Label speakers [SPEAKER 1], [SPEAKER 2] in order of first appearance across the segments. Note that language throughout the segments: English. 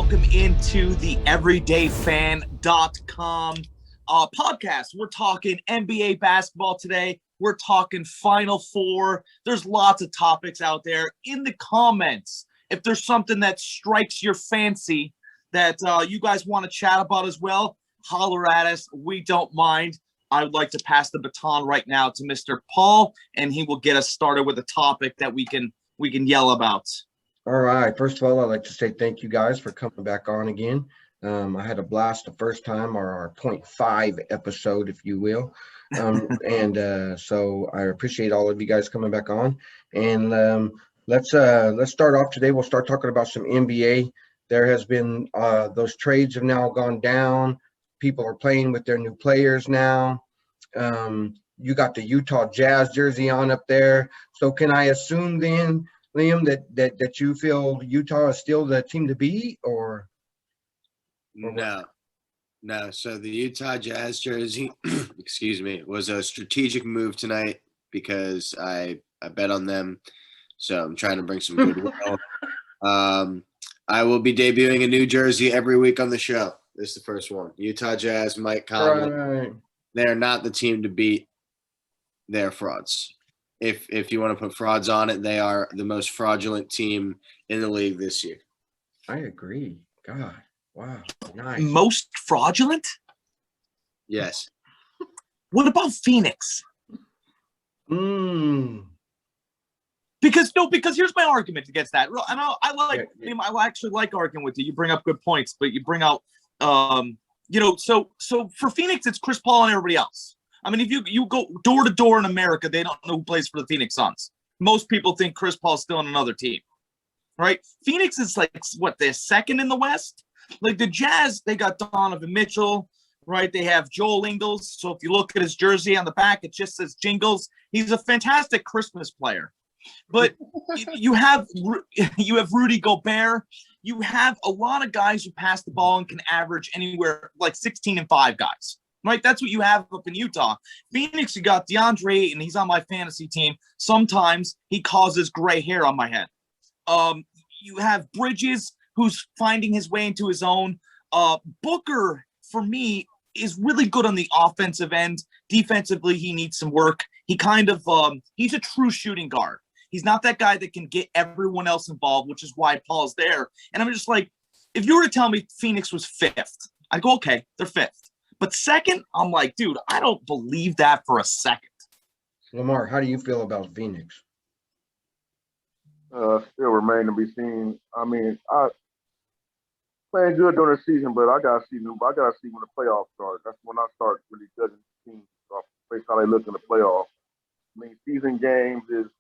[SPEAKER 1] welcome into the everydayfan.com podcast. We're talking NBA basketball today. We're talking Final Four. There's lots of topics out there. In the comments, if there's something that strikes your fancy that you guys want to chat about as well, holler at us. We don't mind. I would like to pass the baton right now to Mr. Paul, and he will get us started with a topic that we can yell about.
[SPEAKER 2] All right. First of all, I'd like to say thank you guys for coming back on again. I had a blast the first time, or our 0.5 episode, if you will. So I appreciate all of you guys coming back on. And let's start off today. We'll start talking about some NBA. There has been those trades have now gone down. People are playing with their new players now. You got the Utah Jazz jersey on up there. So can I assume then, Liam, that you feel Utah is still the team to beat, or?
[SPEAKER 3] No. So the Utah Jazz jersey, excuse me, was a strategic move tonight because I bet on them. So I'm trying to bring some goodwill. I will be debuting a new jersey every week on the show. This is the first one. Utah Jazz, Mike Conley.
[SPEAKER 2] Right.
[SPEAKER 3] They're not the team to beat. They're frauds. If you want to put frauds on it, they are the most fraudulent team in the league this year.
[SPEAKER 2] I agree. God. Wow. Nice.
[SPEAKER 1] Most fraudulent?
[SPEAKER 3] Yes.
[SPEAKER 1] What about Phoenix? Because here's my argument against that. And I actually like arguing with you. You bring up good points, but you bring out, so for Phoenix, it's Chris Paul and everybody else. I mean, if you go door to door in America, they don't know who plays for the Phoenix Suns. Most people think Chris Paul's still on another team, right? Phoenix is like, what, they're second in the West? Like the Jazz, they got Donovan Mitchell, right? They have Joel Ingles. So if you look at his jersey on the back, it just says Jingles. He's a fantastic Christmas player. But you have Rudy Gobert. You have a lot of guys who pass the ball and can average anywhere like 16 and 5 guys. Right, that's what you have up in Utah. Phoenix, you got DeAndre, and he's on my fantasy team. Sometimes he causes gray hair on my head. You have Bridges, who's finding his way into his own. Booker, for me, is really good on the offensive end. Defensively, he needs some work. He kind of he's a true shooting guard. He's not that guy that can get everyone else involved, which is why Paul's there. And I'm just like, if you were to tell me Phoenix was 5th, I'd go, okay, they're 5th. But second, I'm like, dude, I don't believe that for a second.
[SPEAKER 2] Lamar, how do you feel about Phoenix?
[SPEAKER 4] Still remain to be seen. I mean, I playing good during the season, but I gotta see when the playoffs start. That's when I start really judging teams off based how they look in the playoffs. I mean, season games is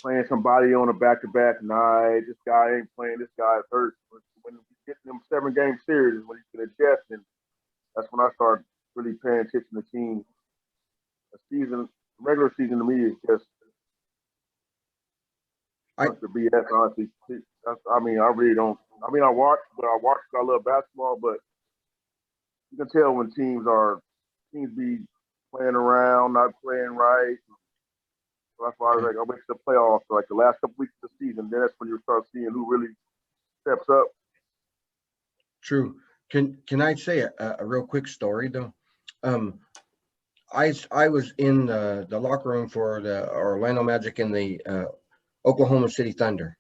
[SPEAKER 4] playing somebody on a back-to-back night. This guy ain't playing. This guy's hurt. When you get them 7-game series, when you can adjust, and that's when I start really paying attention to teams. Regular season to me is just the BS, honestly. I really don't. I mean, I watch because I love basketball, but you can tell when teams be playing around, not playing right. So that's why I was like, I wait to the playoffs, so like the last couple weeks of the season, then that's when you start seeing who really steps up.
[SPEAKER 2] True. Can I say a real quick story though? I was in the locker room for the Orlando Magic and the Oklahoma City Thunder,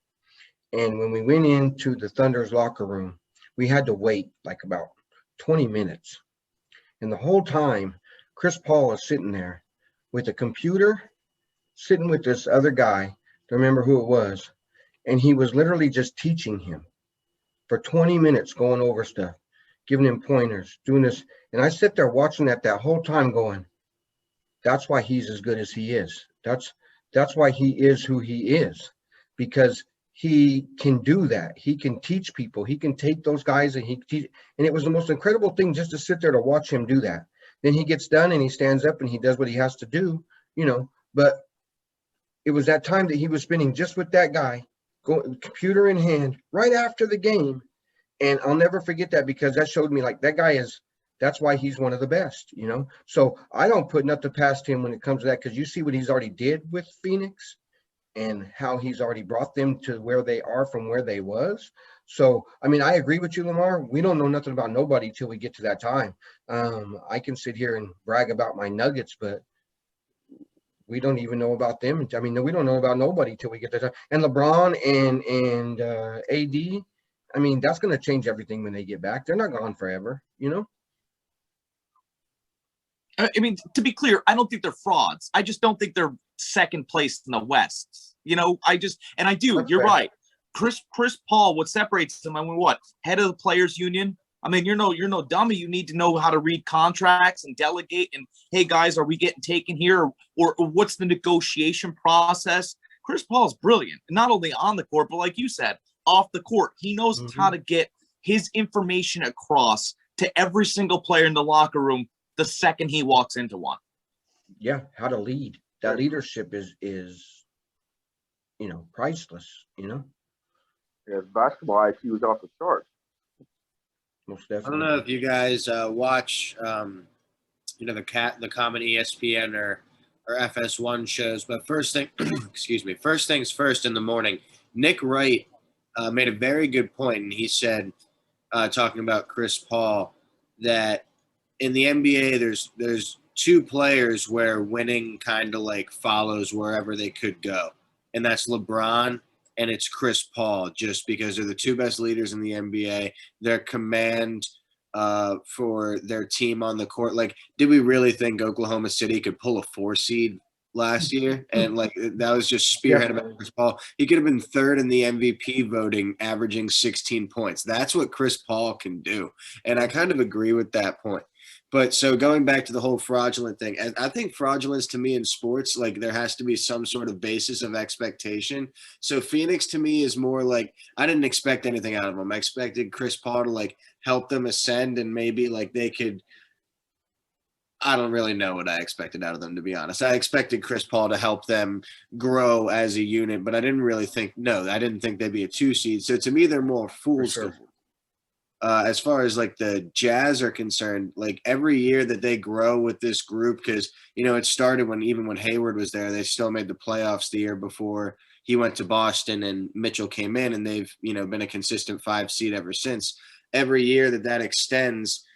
[SPEAKER 2] and when we went into the Thunder's locker room, we had to wait like about 20 minutes, and the whole time Chris Paul is sitting there with a computer, sitting with this other guy. To remember who it was, and he was literally just teaching him for 20 minutes, going over stuff, giving him pointers, doing this. And I sit there watching that whole time going, that's why he's as good as he is. That's why he is who he is, because he can do that. He can teach people. He can take those guys and and it was the most incredible thing just to sit there to watch him do that. Then he gets done and he stands up and he does what he has to do, but it was that time that he was spending just with that guy, computer in hand, right after the game. And I'll never forget that, because that showed me like that guy that's why he's one of the best, So I don't put nothing past him when it comes to that, because you see what he's already did with Phoenix. and how he's already brought them to where they are from where they was. So, I mean, I agree with you, Lamar. We don't know nothing about nobody till we get to that time. I can sit here and brag about my Nuggets, but we don't even know about them. I mean, we don't know about nobody till we get to that time. And LeBron and AD, I mean, that's going to change everything when they get back. They're not gone forever, you know?
[SPEAKER 1] I mean, to be clear, I don't think they're frauds. I just don't think they're second place in the West. You know, That's you're
[SPEAKER 2] fair.
[SPEAKER 1] right. Chris Paul, what separates him, I mean, what? Head of the players union? I mean, you're no dummy. You need to know how to read contracts and delegate. And hey, guys, are we getting taken here? Or what's the negotiation process? Chris Paul's brilliant, not only on the court, but like you said, off the court. He knows how to get his information across to every single player in the locker room the second he walks into one.
[SPEAKER 2] Yeah, how to lead. That leadership is priceless, you know?
[SPEAKER 4] Yeah, basketball IQ is off the charts.
[SPEAKER 2] Most
[SPEAKER 3] I
[SPEAKER 2] definitely.
[SPEAKER 3] don't know if you guys watch, the common ESPN or FS1 shows, but first things first in the morning, Nick Wright made a very good point, and he said, talking about Chris Paul, that in the NBA, there's two players where winning kind of like follows wherever they could go, and that's LeBron and it's Chris Paul, just because they're the two best leaders in the NBA. Their command for their team on the court. Like, did we really think Oklahoma City could pull a 4 seed last year? And like that was just spearheaded by Chris Paul. He could have been third in the MVP voting, averaging 16 points. That's what Chris Paul can do, and I kind of agree with that point. But so going back to the whole fraudulent thing, I think fraudulence to me in sports, like there has to be some sort of basis of expectation. So Phoenix to me is more like, I didn't expect anything out of them. I expected Chris Paul to like help them ascend, and maybe like they could, I don't really know what I expected out of them, to be honest. I expected Chris Paul to help them grow as a unit, but I didn't think they'd be a 2 seed. So to me, they're more fools.
[SPEAKER 2] For sure.
[SPEAKER 3] As far as like the Jazz are concerned, like every year that they grow with this group, because it started when Hayward was there, they still made the playoffs the year before he went to Boston and Mitchell came in, and they've been a consistent 5 seed ever since. Every year that extends,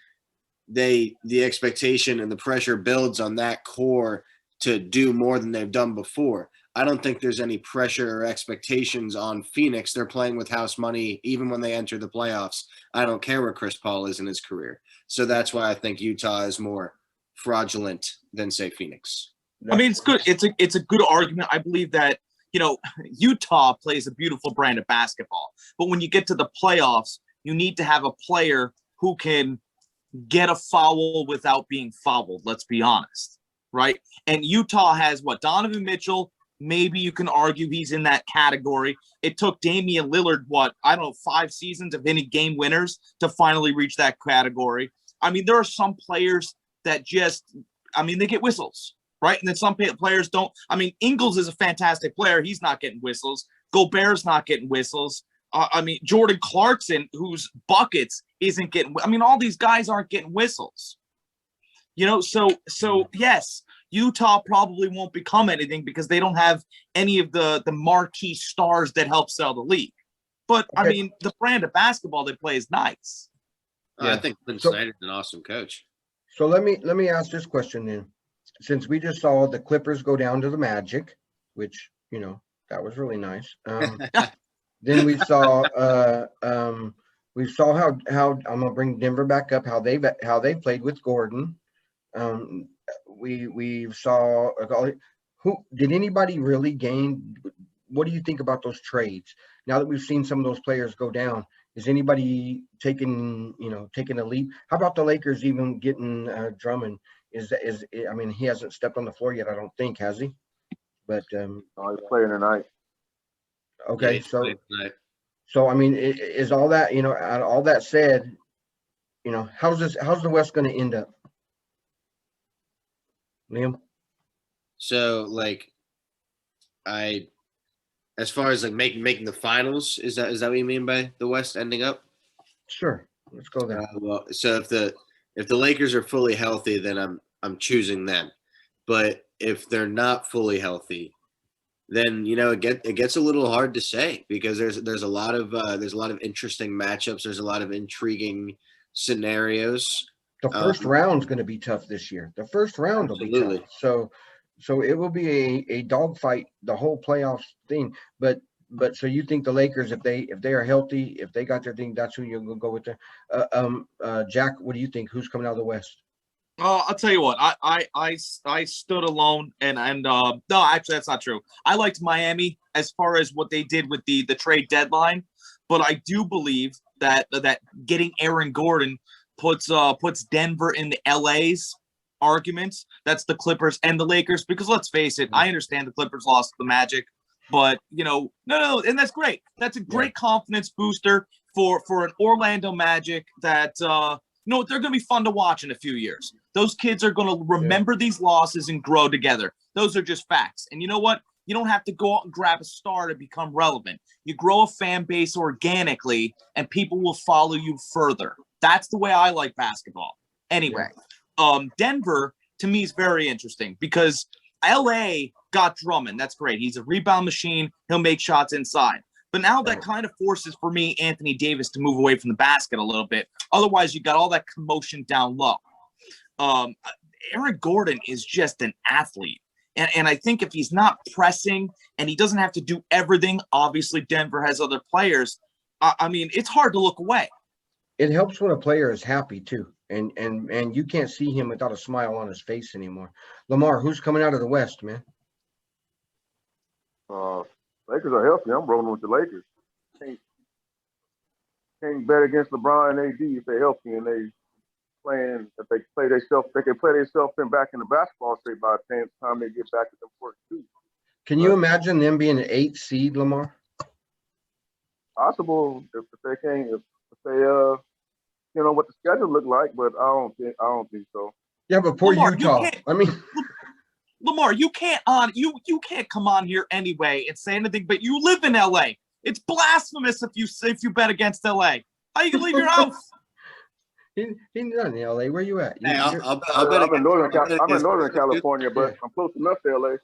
[SPEAKER 3] the expectation and the pressure builds on that core to do more than they've done before. I don't think there's any pressure or expectations on Phoenix. They're playing with house money even when they enter the playoffs. I don't care where Chris Paul is in his career. So that's why I think Utah is more fraudulent than, say, Phoenix.
[SPEAKER 1] I mean, it's good. It's a good argument. I believe that, Utah plays a beautiful brand of basketball. But when you get to the playoffs, you need to have a player who can get a foul without being fouled, let's be honest, right? And Utah has Donovan Mitchell. Maybe you can argue he's in that category. It took Damian Lillard, 5 seasons of hitting game winners to finally reach that category. I mean, there are some players that they get whistles, right? And then some players don't. I mean, Ingles is a fantastic player. He's not getting whistles. Gobert's not getting whistles. Jordan Clarkson, whose buckets isn't getting. I mean, all these guys aren't getting whistles. So yes, Utah probably won't become anything because they don't have any of the marquee stars that help sell the league. But okay. I mean, the brand of basketball they play is nice.
[SPEAKER 3] Yeah. I think Quinn Snyder's an awesome coach.
[SPEAKER 2] So let me ask this question then. Since we just saw the Clippers go down to the Magic, which that was really nice. Then we saw how I'm gonna bring Denver back up, how they played with Gordon. We saw who did anybody really gain? What do you think about those trades? Now that we've seen some of those players go down, is anybody taking a leap? How about the Lakers even getting Drummond? I mean, he hasn't stepped on the floor yet, I don't think, has he? But
[SPEAKER 4] he's playing tonight.
[SPEAKER 2] Okay,
[SPEAKER 3] yeah,
[SPEAKER 2] so I mean, is all that all that said, how's the West going to end up, Liam?
[SPEAKER 3] So as far as making the finals, is that what you mean by the West ending up?
[SPEAKER 2] Sure, let's go there.
[SPEAKER 3] So if the Lakers are fully healthy, then I'm choosing them. But if they're not fully healthy, then it gets a little hard to say, because there's a lot of interesting matchups. There's a lot of intriguing scenarios.
[SPEAKER 2] The first round's going to be tough this year. The first round will be tough. So it will be a dogfight, the whole playoff thing. But so you think the Lakers, if they are healthy, if they got their thing, that's who you're going to go with there. Jack, what do you think? Who's coming out of the West?
[SPEAKER 1] I'll tell you what. I stood alone, and no, actually that's not true. I liked Miami as far as what they did with the trade deadline, but I do believe that getting Aaron Gordon puts Denver in the LA's arguments. That's the Clippers and the Lakers, because let's face it, I understand the Clippers lost to the Magic, but no, and that's great. That's a great confidence booster for an Orlando Magic that they're going to be fun to watch in a few years. Those kids are going to remember these losses and grow together. Those are just facts. And you know what? You don't have to go out and grab a star to become relevant. You grow a fan base organically, and people will follow you further. That's the way I like basketball. Anyway, Denver, to me, is very interesting because LA got Drummond. That's great. He's a rebound machine. He'll make shots inside. But now that kind of forces, for me, Anthony Davis to move away from the basket a little bit. Otherwise, you got all that commotion down low. Aaron Gordon is just an athlete. And I think if he's not pressing and he doesn't have to do everything, obviously Denver has other players. I mean, it's hard to look away.
[SPEAKER 2] It helps when a player is happy too. And you can't see him without a smile on his face anymore. Lamar, who's coming out of the West, man?
[SPEAKER 4] Lakers are healthy. I'm rolling with the Lakers. Can't bet against LeBron and AD if they're healthy and they playing. If they play themselves, they can play themselves in back in the basketball state by the time they get back to the court too.
[SPEAKER 2] Can you imagine them being an 8th seed, Lamar?
[SPEAKER 4] Possible if they can't. If they what the schedule look like, but I don't think so.
[SPEAKER 2] Yeah, but poor
[SPEAKER 1] Lamar,
[SPEAKER 2] Utah. I mean,
[SPEAKER 1] Lamar, you can't come on here anyway and say anything. But you live in LA. It's blasphemous if you bet against LA. How you can leave your house?
[SPEAKER 2] He's not in LA. Where you at?
[SPEAKER 3] Hey,
[SPEAKER 4] I'm in Northern California, but I'm close enough to LA.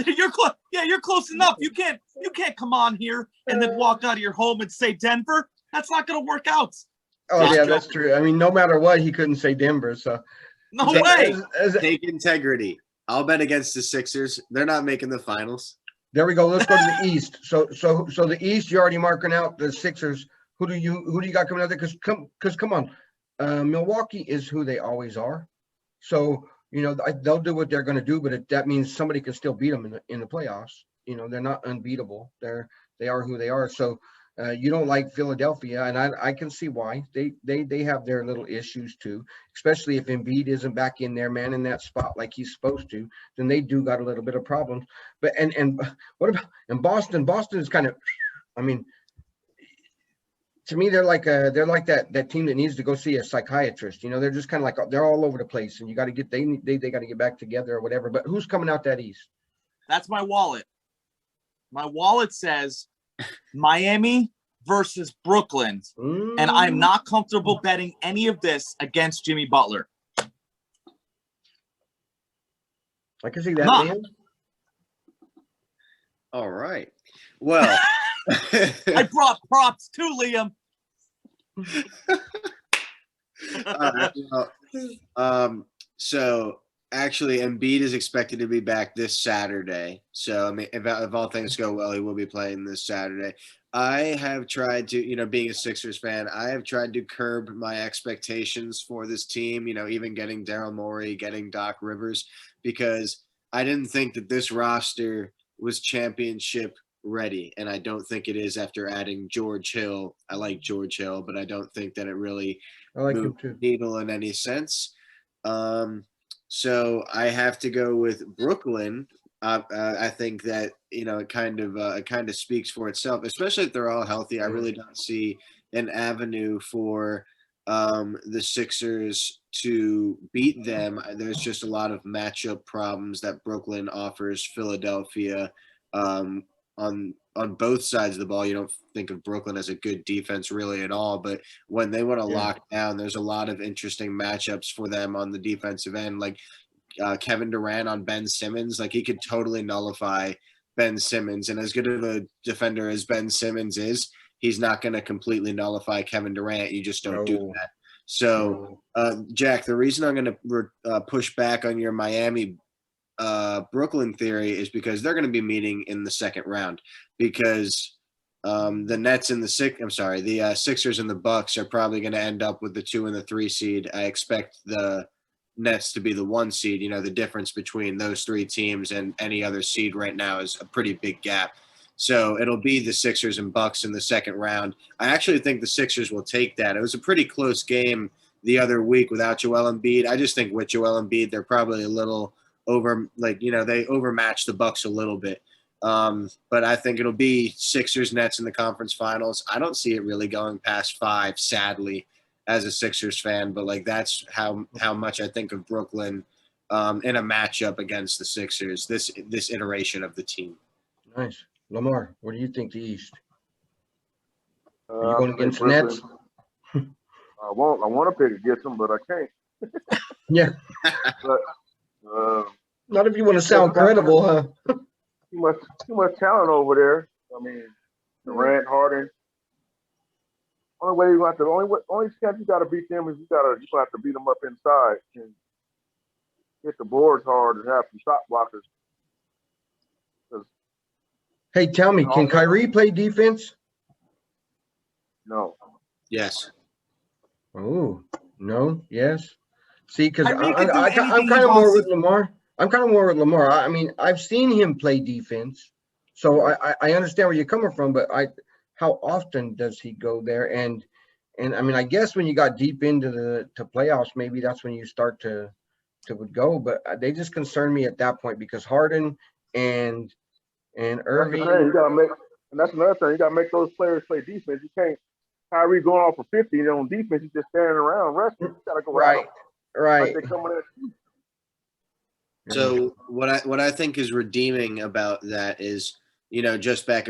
[SPEAKER 1] You're close. Yeah, you're close enough. You can't come on here and then walk out of your home and say Denver. That's not going to work out.
[SPEAKER 2] Oh yeah, that's true. I mean, no matter what, he couldn't say Denver. So
[SPEAKER 1] no way.
[SPEAKER 3] Take integrity. I'll bet against the Sixers. They're not making the finals.
[SPEAKER 2] There we go. Let's go to the East. So the East, you're already marking out the Sixers. Who do you got coming out there? Because come on, Milwaukee is who they always are. So they'll do what they're going to do, but that means somebody can still beat them in the playoffs. They're not unbeatable. They are who they are. So you don't like Philadelphia, and I can see why. They have their little issues too, especially if Embiid isn't back in there, man, in that spot like he's supposed to. Then they do got a little bit of problems. But and what about in Boston? Boston is kind of, I mean, to me they're like that team that needs to go see a psychiatrist. They're just kind of like they're all over the place, and you got to get they got to get back together or whatever. But who's coming out that East?
[SPEAKER 1] That's my wallet. My wallet says Miami versus Brooklyn, and I'm not comfortable betting any of this against Jimmy Butler.
[SPEAKER 2] I can see that, man.
[SPEAKER 3] All right. Well,
[SPEAKER 1] I brought props too, Liam.
[SPEAKER 3] So actually, Embiid is expected to be back this Saturday. So, I mean, if all things go well, he will be playing this Saturday. I have tried to, being a Sixers fan, I have tried to curb my expectations for this team, even getting Daryl Morey, getting Doc Rivers, because I didn't think that this roster was championship ready. And I don't think it is after adding George Hill. I like George Hill, but I don't think that it really moved the needle in any sense. So I have to go with Brooklyn. I think that it kind of speaks for itself, especially if they're all healthy. I really don't see an avenue for the Sixers to beat them. There's just a lot of matchup problems that Brooklyn offers Philadelphia on both sides of the ball. You don't think of Brooklyn as a good defense really at all, but when they want to lock down, there's a lot of interesting matchups for them on the defensive end, like Kevin Durant on Ben Simmons. Like, he could totally nullify Ben Simmons, and as good of a defender as Ben Simmons is, he's not going to completely nullify Kevin Durant. You just don't do that. So, Jack, the reason I'm going to push back on your Miami Brooklyn theory is because they're going to be meeting in the second round, because the Nets and the Sixers and the Bucks are probably going to end up with the 2 and the 3 seed. I expect the Nets to be the 1 seed. You know, the difference between those 3 teams and any other seed right now is a pretty big gap. So it'll be the Sixers and Bucks in the second round. I actually think the Sixers will take that. It was a pretty close game the other week without Joel Embiid. I just think with Joel Embiid, they're probably a little they overmatched the Bucks a little bit. But I think it'll be Sixers Nets in the conference finals. I don't see it really going past 5, sadly, as a Sixers fan, but like that's how much I think of Brooklyn in a matchup against the Sixers, this iteration of the team.
[SPEAKER 2] Nice. Lamar, what do you think the East?
[SPEAKER 4] Are
[SPEAKER 2] you going against the Nets?
[SPEAKER 4] I want to pick against them, but I can't.
[SPEAKER 2] Yeah.
[SPEAKER 4] But
[SPEAKER 2] not if you want to sound credible, huh?
[SPEAKER 4] Too much talent over there. I mean, Durant, Harden. Only chance you got to beat them is you have to beat them up inside and hit the boards hard and have some shot blockers.
[SPEAKER 2] Hey, tell me, can Kyrie play defense?
[SPEAKER 4] No.
[SPEAKER 3] Yes.
[SPEAKER 2] Oh, no, yes. See, because
[SPEAKER 1] I'm
[SPEAKER 2] kind of more with Lamar. I mean, I've seen him play defense, so I understand where you're coming from, but how often does he go there? And I mean, I guess when you got deep into the playoffs, maybe that's when you start to go, but they just concern me at that point because Harden and Irving.
[SPEAKER 4] That's another thing. You got to make those players play defense. You can't Kyrie going off for 50 and on defense, he's just standing around resting. You got to go
[SPEAKER 2] right.
[SPEAKER 4] Like they coming at you.
[SPEAKER 3] So what I think is redeeming about that is, just back,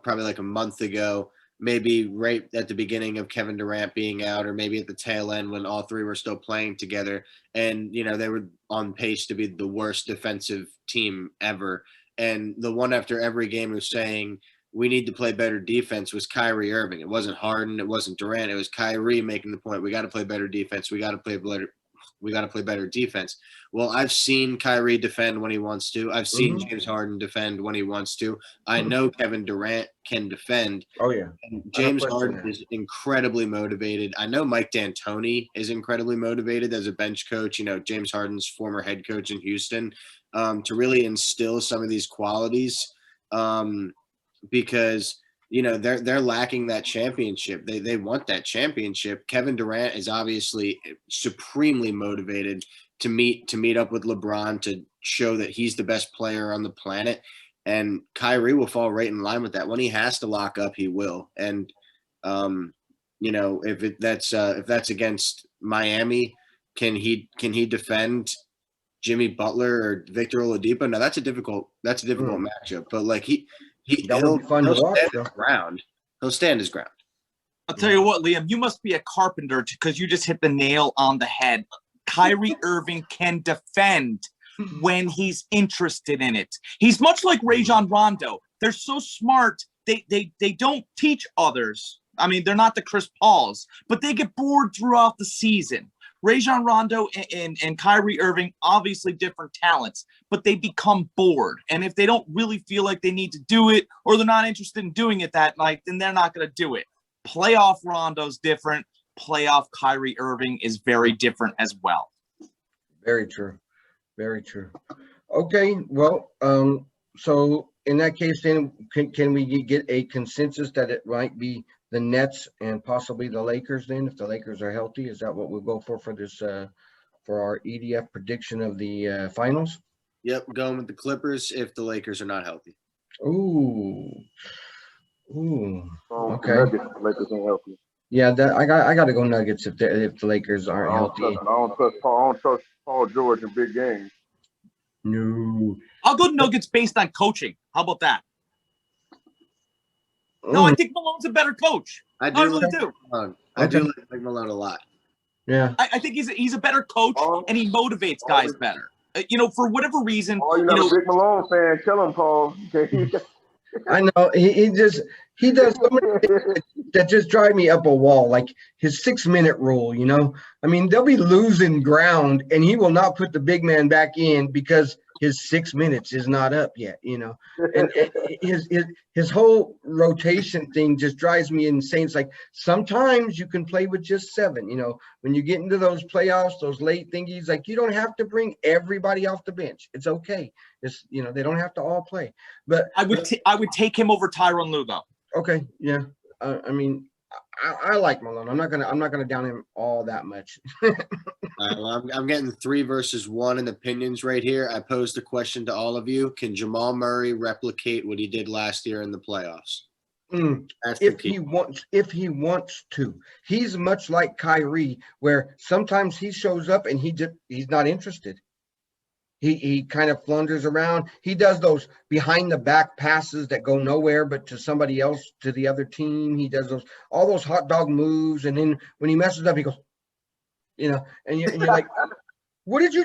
[SPEAKER 3] probably like a month ago, maybe right at the beginning of Kevin Durant being out, or maybe at the tail end when all 3 were still playing together, and they were on pace to be the worst defensive team ever. And the one after every game was saying, we need to play better defense, was Kyrie Irving. It wasn't Harden. It wasn't Durant. It was Kyrie making the point. We got to play better defense. We got to play better defense. Well, I've seen Kyrie defend when he wants to. I've seen James Harden defend when he wants to. I know Kevin Durant can defend.
[SPEAKER 2] Oh, yeah.
[SPEAKER 3] And James Harden is incredibly motivated. I know Mike D'Antoni is incredibly motivated as a bench coach, James Harden's former head coach in Houston, to really instill some of these qualities. Because they're lacking that championship. They want that championship. Kevin Durant is obviously supremely motivated to meet up with LeBron, to show that he's the best player on the planet. And Kyrie will fall right in line with that. When he has to lock up, he will. And if that's against Miami, can he defend Jimmy Butler or Victor Oladipo? Now that's a difficult matchup. But like he'll stand his ground. He'll stand his ground.
[SPEAKER 1] I'll tell you what, Liam, you must be a carpenter because you just hit the nail on the head. Kyrie Irving can defend when he's interested in it. He's much like Rajon Rondo. They're so smart. They don't teach others. I mean, they're not the Chris Pauls, but they get bored throughout the season. Rajon Rondo and Kyrie Irving, obviously different talents, but they become bored. And if they don't really feel like they need to do it, or they're not interested in doing it that night, then they're not going to do it. Playoff Rondo's different. Playoff Kyrie Irving is very different as well.
[SPEAKER 2] Very true. Very true. Okay. Well, so in that case, then can we get a consensus that it might be the Nets and possibly the Lakers then, if the Lakers are healthy? Is that what we'll go for this, for our EDF prediction of the finals?
[SPEAKER 3] Yep, going with the Clippers if the Lakers are not healthy.
[SPEAKER 2] Ooh. Okay.
[SPEAKER 4] Lakers ain't healthy.
[SPEAKER 2] Yeah, I got to go Nuggets if the Lakers aren't healthy.
[SPEAKER 4] I don't trust Paul George in big games.
[SPEAKER 2] No.
[SPEAKER 1] I'll go Nuggets based on coaching. How about that? No, I think Malone's a better coach. I really do.
[SPEAKER 3] I do like Malone a lot.
[SPEAKER 2] Yeah.
[SPEAKER 1] I think he's a better coach, and he motivates guys better. for whatever reason,
[SPEAKER 4] Oh, you're not a Rick Malone fan. Tell him, Paul.
[SPEAKER 2] I know he does so many things that just drive me up a wall, like his 6-minute rule. I mean, they'll be losing ground, and he will not put the big man back in because his 6 minutes is not up yet. And his whole rotation thing just drives me insane. It's like sometimes you can play with just 7. When you get into those playoffs, those late thingies, like you don't have to bring everybody off the bench. It's okay. It's they don't have to all play. But
[SPEAKER 1] I would take him over Tyronn Lue though.
[SPEAKER 2] Okay, yeah. I mean, I like Malone. I'm not gonna down him all that much.
[SPEAKER 3] Well, I'm getting 3 versus 1 in opinions right here. I posed a question to all of you: can Jamal Murray replicate what he did last year in the playoffs?
[SPEAKER 2] If he wants to, he's much like Kyrie, where sometimes he shows up and he's not interested. He kind of flounders around. He does those behind the back passes that go nowhere but to somebody else, to the other team. He does all those hot dog moves, and then when he messes up, he goes, and you're like, what did you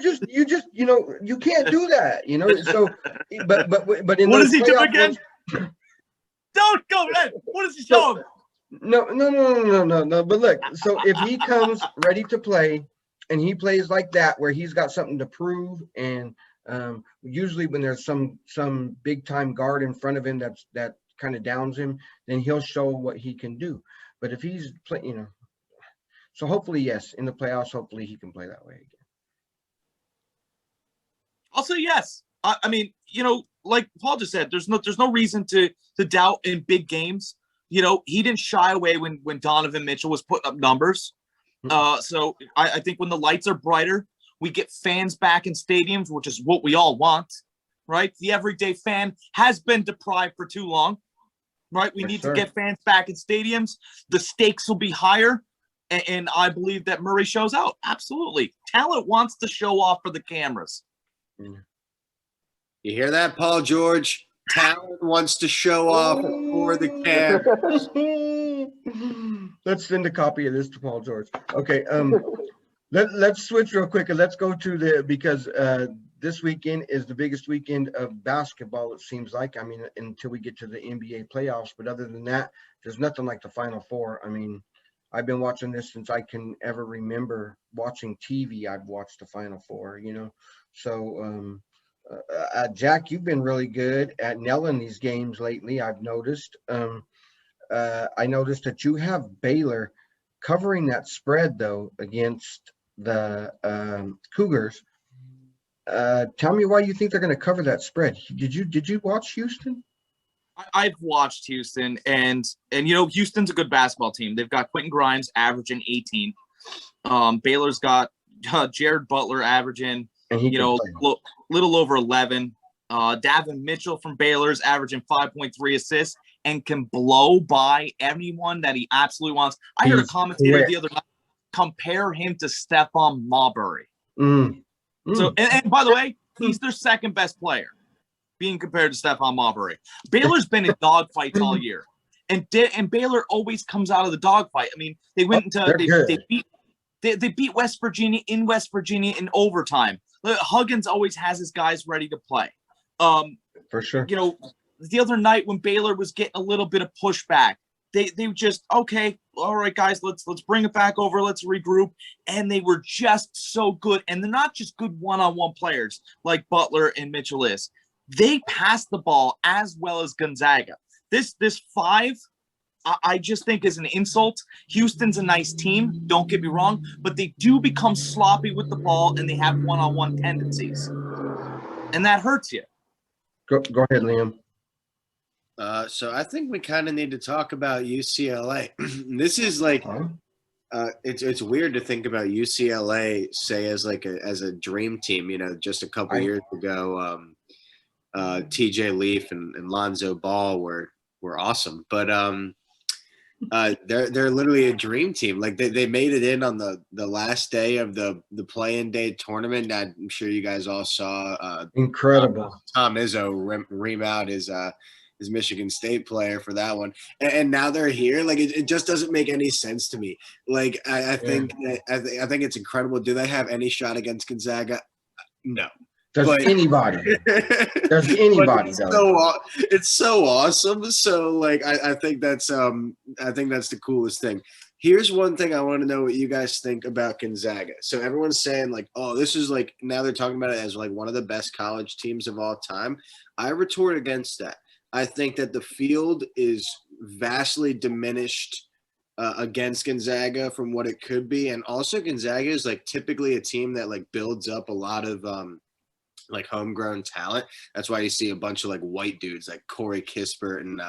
[SPEAKER 2] can't do that, So, but in
[SPEAKER 1] what
[SPEAKER 2] those
[SPEAKER 1] does he do
[SPEAKER 2] playoff
[SPEAKER 1] again? Don't go, man. What does he show him?
[SPEAKER 2] No. But look, so if he comes ready to play, and he plays like that, where he's got something to prove, and usually when there's some big time guard in front of him that kind of downs him, then he'll show what he can do. But if he's playing, so hopefully, yes, in the playoffs, hopefully he can play that way again.
[SPEAKER 1] I'll say yes. I mean, like Paul just said, there's no reason to doubt in big games. He didn't shy away when Donovan Mitchell was putting up numbers. So I think when the lights are brighter, we get fans back in stadiums, which is what we all want, right? The everyday fan has been deprived for too long, right? We need to get fans back in stadiums. The stakes will be higher, and I believe that Murray shows out. Absolutely. Talent wants to show off for the cameras.
[SPEAKER 3] You hear that, Paul George? Talent wants to show off for the cameras.
[SPEAKER 2] Let's send a copy of this to Paul George. Okay, let's switch real quick and let's go to because this weekend is the biggest weekend of basketball, it seems like. I mean, until we get to the NBA playoffs, but other than that, there's nothing like the Final Four. I mean, I've been watching this since I can ever remember watching TV. I've watched the Final Four, So, Jack, you've been really good at nailing these games lately, I've noticed. I noticed that you have Baylor covering that spread, though, against the Cougars. Tell me why you think they're going to cover that spread. Did you watch Houston?
[SPEAKER 1] I've watched Houston, and Houston's a good basketball team. They've got Quentin Grimes averaging 18. Baylor's got Jared Butler averaging little over 11. Davin Mitchell from Baylor's averaging 5.3 assists and can blow by anyone that he absolutely wants. I heard a commentator the other night compare him to Stephon Marbury. So, and by the way, he's their second best player, being compared to Stephon Marbury. Baylor's been in dogfights all year, and Baylor always comes out of the dogfight. I mean, they went into they beat West Virginia in overtime. Huggins always has his guys ready to play.
[SPEAKER 2] For sure.
[SPEAKER 1] The other night when Baylor was getting a little bit of pushback, they just, okay, all right, guys, let's bring it back over, let's regroup. And they were just so good. And they're not just good one-on-one players like Butler and Mitchell is. They pass the ball as well as Gonzaga. This 5, I just think is an insult. Houston's a nice team, don't get me wrong, but they do become sloppy with the ball and they have one-on-one tendencies. And that hurts you.
[SPEAKER 2] Go ahead, Liam.
[SPEAKER 3] So I think we kind of need to talk about UCLA. This is like, it's weird to think about UCLA, say as a dream team. Just a couple years ago, TJ Leaf and Lonzo Ball were awesome, but they're literally a dream team. Like they made it in on the last day of the play-in day tournament. I'm sure you guys all saw.
[SPEAKER 2] Incredible.
[SPEAKER 3] Tom Izzo ream out his Michigan State player for that one, and now they're here. Like it just doesn't make any sense to me. Like I think it's incredible. Do they have any shot against Gonzaga? No.
[SPEAKER 2] Does anybody? Does anybody?
[SPEAKER 3] It's so awesome. So like, I think that's the coolest thing. Here's one thing I want to know what you guys think about Gonzaga. So everyone's saying like, oh, this is like, now they're talking about it as like one of the best college teams of all time. I retort against that. I think that the field is vastly diminished against Gonzaga from what it could be. And also Gonzaga is like typically a team that like builds up a lot of like homegrown talent. That's why you see a bunch of like white dudes like Corey Kispert and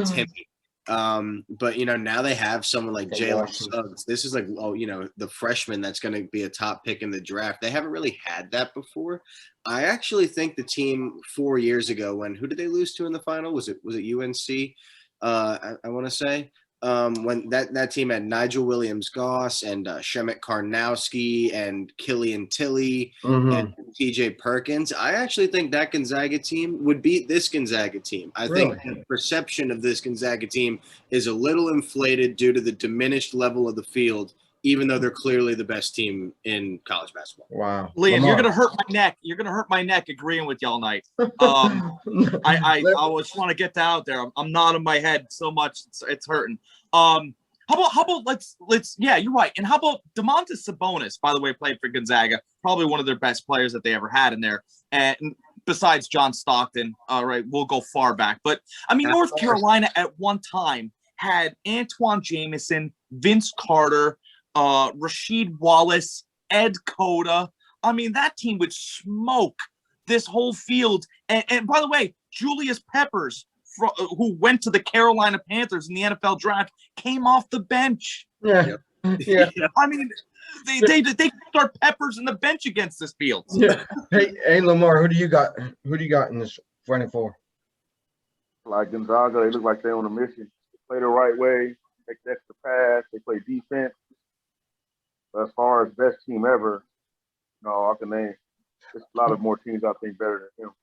[SPEAKER 3] Timmy. But you know, now they have someone like Jalen Suggs. This is like, oh, you know, the freshman that's going to be a top pick in the draft. They haven't really had that before. I actually think the team 4 years ago, who did they lose to in the final? Was it UNC? I want to say. When that team had Nigel Williams-Goss and Shemet Karnowski and Killian Tilly and TJ Perkins. I actually think that Gonzaga team would beat this Gonzaga team. I think the perception of this Gonzaga team is a little inflated due to the diminished level of the field, even though they're clearly the best team in college basketball.
[SPEAKER 2] Wow.
[SPEAKER 1] Liam, you're gonna hurt my neck. You're gonna hurt my neck agreeing with you all night. I just want to get that out there. I'm nodding my head so much it's hurting. How about let's yeah, you're right. And how about Domantas Sabonis, by the way, played for Gonzaga, probably one of their best players that they ever had in there. And besides John Stockton, all right, we'll go far back. But I mean, North Carolina at one time had Antoine Jamison, Vince Carter, Rasheed Wallace, Ed Cota. I mean, that team would smoke this whole field. And by the way, Julius Peppers, who went to the Carolina Panthers in the NFL draft, came off the bench.
[SPEAKER 2] Yeah.
[SPEAKER 1] I mean, they start Peppers in the bench against this field.
[SPEAKER 2] Yeah. Hey, Lamar, who do you got? Who do you got in this Final Four?
[SPEAKER 4] Like Gonzaga, they look like they're on a mission. They play the right way, make the extra pass, they play defense. But as far as best team ever, no, I can name. There's a lot of more teams I think better than him.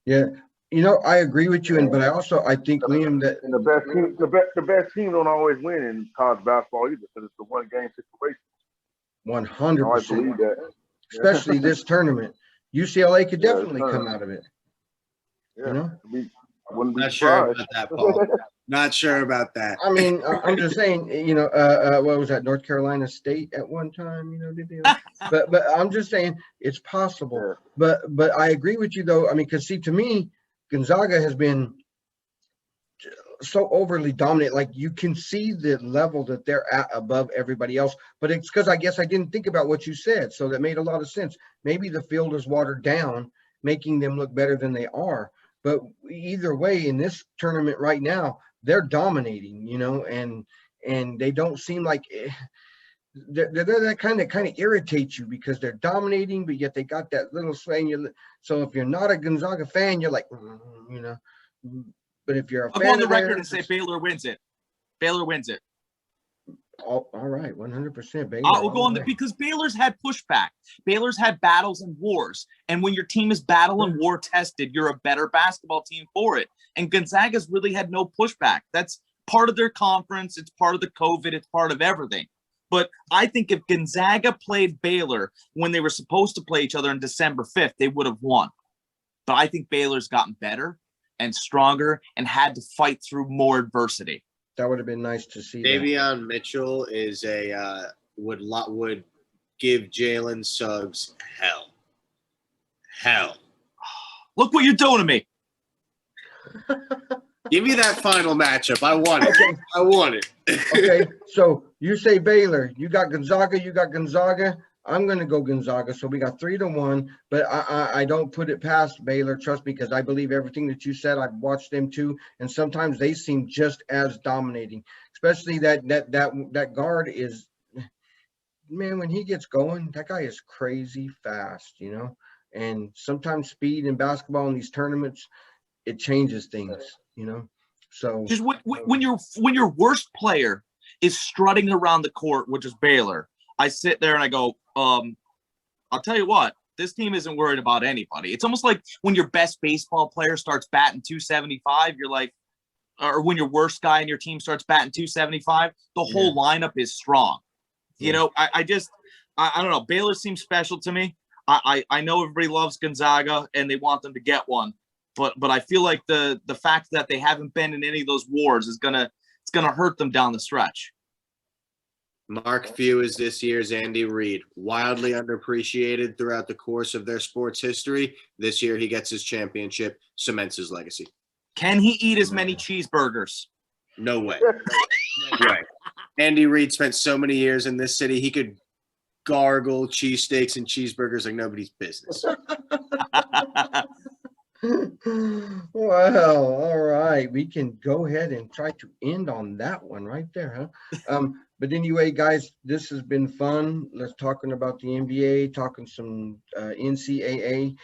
[SPEAKER 2] Yeah, you know, I agree with you, but I think Liam that
[SPEAKER 4] and the best team don't always win in college basketball either, because it's the one game situation.
[SPEAKER 2] 100%.
[SPEAKER 4] I believe that,
[SPEAKER 2] especially this tournament. UCLA could definitely come out of it.
[SPEAKER 4] Yeah,
[SPEAKER 2] you know,
[SPEAKER 4] wouldn't be
[SPEAKER 3] not sure about that, Paul. Not sure about that.
[SPEAKER 2] I mean, I'm just saying, you know, what was that, North Carolina State at one time, you know, did they? but I'm just saying it's possible. Yeah. But I agree with you though. I mean, because see, to me, Gonzaga has been so overly dominant. Like you can see the level that they're at above everybody else. But it's because I guess I didn't think about what you said, so that made a lot of sense. Maybe the field is watered down, making them look better than they are. But either way, in this tournament right now, they're dominating, you know, and they don't seem like they're that kind of irritates you because they're dominating, but yet they got that little swing. So if you're not a Gonzaga fan, you're like, you know. But if you're a fan,
[SPEAKER 1] I'll go on the record and say Baylor wins it. Baylor wins it.
[SPEAKER 2] All right, 100%. Baylor.
[SPEAKER 1] We'll go on because Baylor's had pushback. Baylor's had battles and wars. And when your team is battle and war tested, you're a better basketball team for it. And Gonzaga's really had no pushback. That's part of their conference. It's part of the COVID. It's part of everything. But I think if Gonzaga played Baylor when they were supposed to play each other on December 5th, they would have won. But I think Baylor's gotten better and stronger and had to fight through more adversity.
[SPEAKER 2] That would have been nice to see.
[SPEAKER 3] Davion Mitchell is would give Jalen Suggs hell.
[SPEAKER 1] Look what you're doing to me.
[SPEAKER 3] Give me that final matchup. I want it. Okay. I want it.
[SPEAKER 2] Okay, so you say Baylor. You got Gonzaga. I'm going to go Gonzaga. So we got 3-1, but I don't put it past Baylor, trust me, because I believe everything that you said. I've watched them too, and sometimes they seem just as dominating, especially that guard is, man, when he gets going, that guy is crazy fast, you know, and sometimes speed in basketball in these tournaments, it changes things, you know. So
[SPEAKER 1] just when your worst player is strutting around the court, which is Baylor, I sit there and I go, I'll tell you what, this team isn't worried about anybody. It's almost like when your best baseball player starts batting 275, you're like, or when your worst guy in your team starts batting 275, the whole lineup is strong. You know, I don't know. Baylor seems special to me. I know everybody loves Gonzaga and they want them to get one, but I feel like the fact that they haven't been in any of those wars is gonna hurt them down the stretch.
[SPEAKER 3] Mark Few is this year's Andy Reid, wildly underappreciated throughout the course of their sports history. This year he gets his championship, cements his legacy.
[SPEAKER 1] Can he eat as many cheeseburgers?
[SPEAKER 3] No way. No way. Andy Reid spent so many years in this city, he could gargle cheesesteaks and cheeseburgers like nobody's business.
[SPEAKER 2] Well, all right. We can go ahead and try to end on that one right there, huh? But anyway, guys, this has been fun. Let's talking about the NBA, talking some NCAA.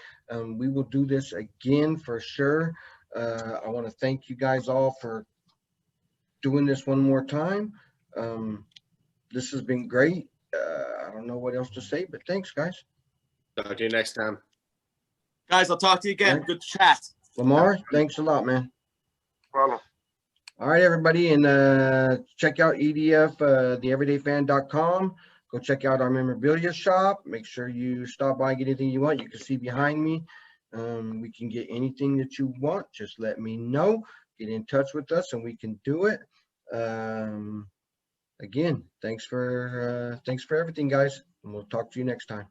[SPEAKER 2] We will do this again for sure. I want to thank you guys all for doing this one more time. This has been great. I don't know what else to say, but thanks, guys.
[SPEAKER 3] Talk to you next time.
[SPEAKER 1] Guys, I'll talk to you again.
[SPEAKER 2] Right.
[SPEAKER 1] Good chat.
[SPEAKER 2] Lamar, thanks a lot, man.
[SPEAKER 4] Problem.
[SPEAKER 2] All right, everybody, and check out EDF, theeverydayfan.com. Go check out our memorabilia shop. Make sure you stop by and get anything you want. You can see behind me. We can get anything that you want. Just let me know. Get in touch with us, and we can do it. Again, thanks for everything, guys, and we'll talk to you next time.